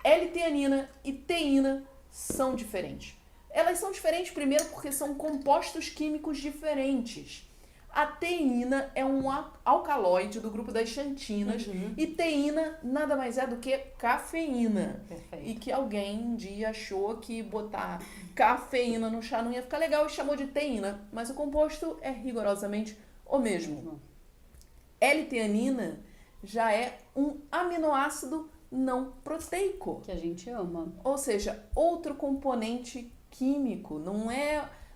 L-teanina e teína são diferentes. Elas são diferentes primeiro porque são compostos químicos diferentes. A teína é um alcaloide do grupo das xantinas e teína nada mais é do que cafeína. Perfeito. E que alguém um dia achou que botar cafeína no chá não ia ficar legal e chamou de teína. Mas o composto é rigorosamente o mesmo. L-teanina já é um aminoácido não proteico. Que a gente ama. Ou seja, outro componente químico,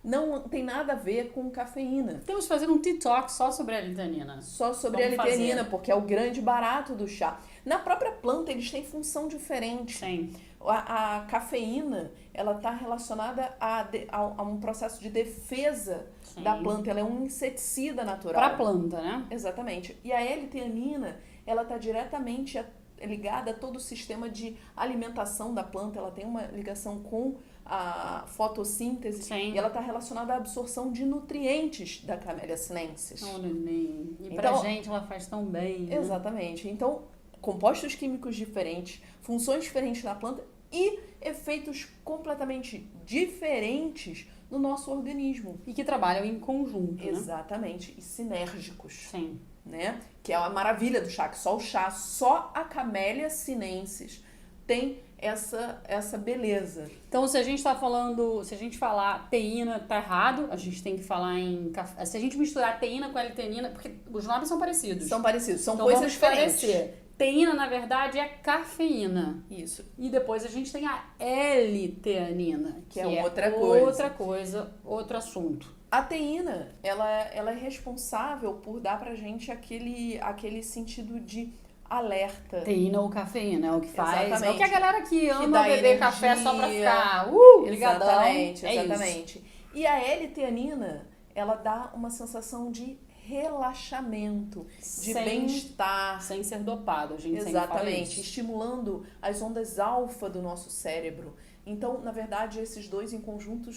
não tem nada a ver com cafeína. Temos que fazer um detox só sobre a L-teanina. Só sobre a Vamos L-teanina, fazer. porque é o grande barato do chá. Na própria planta, eles têm função diferente. Sim. A cafeína, ela está relacionada a um processo de defesa da planta. Ela é um inseticida natural. Para a planta, né? Exatamente. E a L-teanina, ela está diretamente ligada a todo o sistema de alimentação da planta. Ela tem uma ligação com a fotossíntese. Sim. E ela está relacionada à absorção de nutrientes da Camellia sinensis. Oh, neném. E pra gente ela faz tão bem. Né? Exatamente. Então, compostos químicos diferentes, funções diferentes na planta e efeitos completamente diferentes no nosso organismo. E que trabalham em conjunto, Exatamente. E sinérgicos. Sim. Né? Que é a maravilha do chá, que só a Camellia sinensis tem essa beleza. Então, se a gente tá falando, se a gente falar teína, tá errado, a gente tem que falar em se a gente misturar teína com L-teanina, porque os nomes são parecidos. São parecidos, são então, coisas vamos diferentes. Parecer. Teína, na verdade, é cafeína. Isso. E depois a gente tem a L-teanina, que é outra coisa. Outra coisa, outro assunto. A teína, ela é responsável por dar pra gente aquele sentido de alerta. Teína ou cafeína, é o que faz. Exatamente. É o que a galera que ama dá beber energia. café só pra ficar ligadão. Exatamente, é exatamente. Isso. E a L-teanina, ela dá uma sensação de relaxamento, de bem-estar. Sem ser dopado, a gente sempre fala Exatamente, isso. estimulando as ondas alfa do nosso cérebro. Então, na verdade, esses dois em conjunto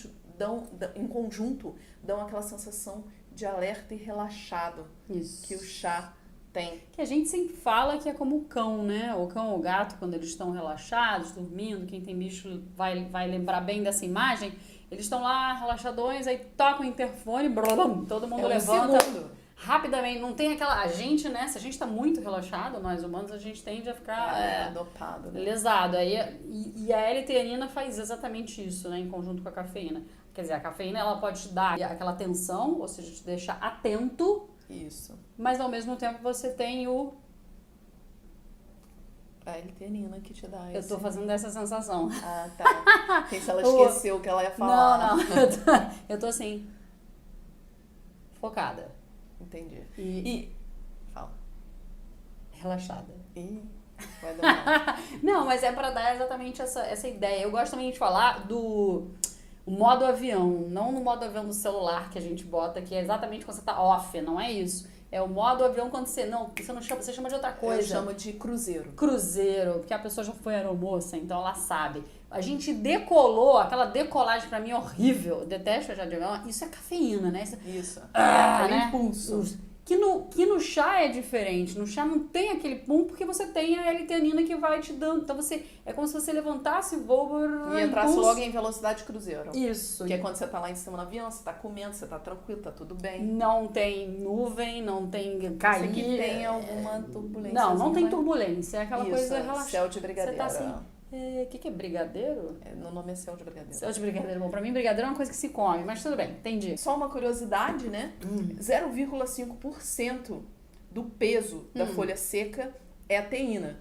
dão aquela sensação de alerta e relaxado Isso. que o chá tem. Que a gente sempre fala que é como o cão, né? O cão ou o gato, quando eles estão relaxados, dormindo, quem tem bicho vai lembrar bem dessa imagem. Eles estão lá relaxadões, aí toca o interfone, brum, todo mundo levanta. Rapidamente, não tem aquela... A gente, né? Se a gente tá muito relaxado, nós humanos, a gente tende a ficar... dopado, né? Lesado. Aí, e a L-teanina faz exatamente isso, né? Em conjunto com a cafeína. Quer dizer, a cafeína, ela pode te dar aquela tensão, ou seja, te deixar atento. Isso. Mas, ao mesmo tempo, você tem A L-teanina que te dá Eu tô fazendo essa sensação. Ah, tá. Quem se ela esqueceu o que ela ia falar. Não. Eu tô assim... Focada. Entendi. E fala. Relaxada. Vai dar Não, mas é pra dar exatamente essa ideia. Eu gosto também de falar do modo avião, não no modo avião do celular que a gente bota, que é exatamente quando você tá off, não é isso. É o modo avião quando você não chama, você chama de outra coisa. Eu chamo de cruzeiro. Cruzeiro, porque a pessoa já foi aeromoça, então ela sabe. A gente decolou, aquela decolagem pra mim é horrível. Eu detesto viajar de avião. Isso é cafeína, né? Isso. Né? Impulso. Que no chá é diferente. No chá não tem aquele pum, porque você tem a L-teanina que vai te dando. Então é como se você levantasse voo e entrasse logo em velocidade cruzeiro. Isso. Que é quando você tá lá em cima no avião, você tá comendo, você tá tranquilo, tá tudo bem. Não tem nuvem, não tem cair. Que tem alguma turbulência. Não tem turbulência. É aquela coisa relaxada. Céu de brigadeiro. Você tá assim... O que é brigadeiro? No nome é céu de brigadeiro. Céu de brigadeiro. Bom, pra mim brigadeiro é uma coisa que se come, mas tudo bem, entendi. Só uma curiosidade, né? 0,5% do peso da folha seca é a teína.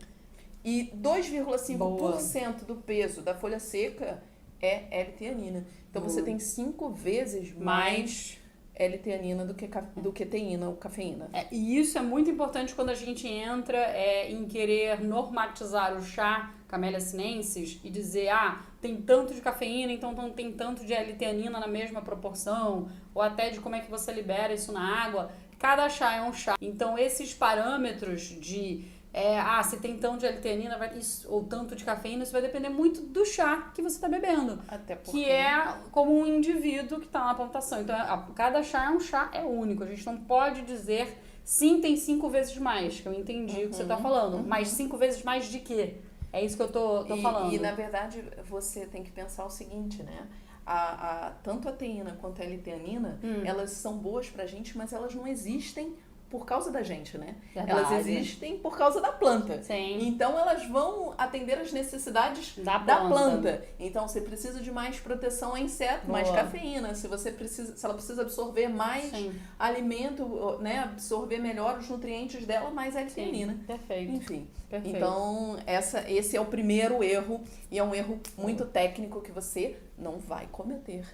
E 2,5% do peso da folha seca é L-teanina. Então você tem 5 vezes mais L-teanina do que teína ou cafeína. E isso é muito importante quando a gente entra em querer normatizar o chá Camellia sinensis e dizer, tem tanto de cafeína, então tem tanto de L-teanina na mesma proporção, ou até de como é que você libera isso na água. Cada chá é um chá. Então, esses parâmetros de, se tem tanto de L-teanina ou tanto de cafeína, isso vai depender muito do chá que você está bebendo. Até porque... Que é como um indivíduo que está na plantação. Então, cada chá é único. A gente não pode dizer, sim, tem 5 vezes mais, que eu entendi o que você está falando. Mas 5 vezes mais de quê? É isso que eu tô falando. E, na verdade, você tem que pensar o seguinte, né? Tanto a teína quanto a L-teanina, elas são boas pra gente, mas elas não existem por causa da gente, né? Verdade. Elas existem por causa da planta. Sim. Então, elas vão atender as necessidades da planta. Então, você precisa de mais proteção a inseto, mais cafeína. Se ela precisa absorver mais alimento, né? Absorver melhor os nutrientes dela, mais L-teanina. Perfeito. Enfim. Perfeito. Então, esse é o primeiro erro, e é um erro muito técnico que você não vai cometer.